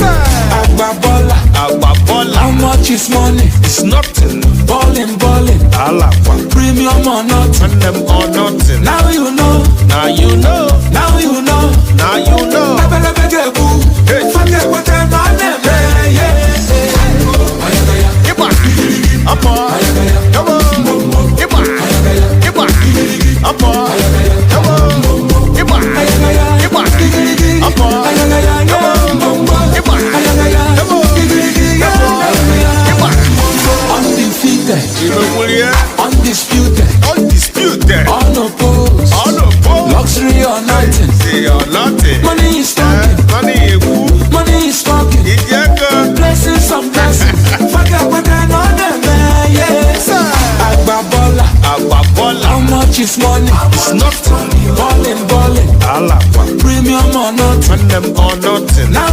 Agba baller. How much is money? It's nothing. Ballin'. Alapa. Premium or nothing. And them or nothing. Now you know. Now you know. Now you know. Now you know. Hey. Forget what I'm on them. Iba. Apa. Come on. Iba. Iba. Apa. Come on. Iba. Iba. Apa. Come on. Iba. Come on. Undefeated, Undisputed. undisputed, unopposed, luxury or nothing. Say or nothing. Money is talking, Money money is talking. Blessings on blessings. Forget what I know them, yes. Agba baller. How much is money? It's nothing. Ballin'. Alapa. Premium or nothing. And them or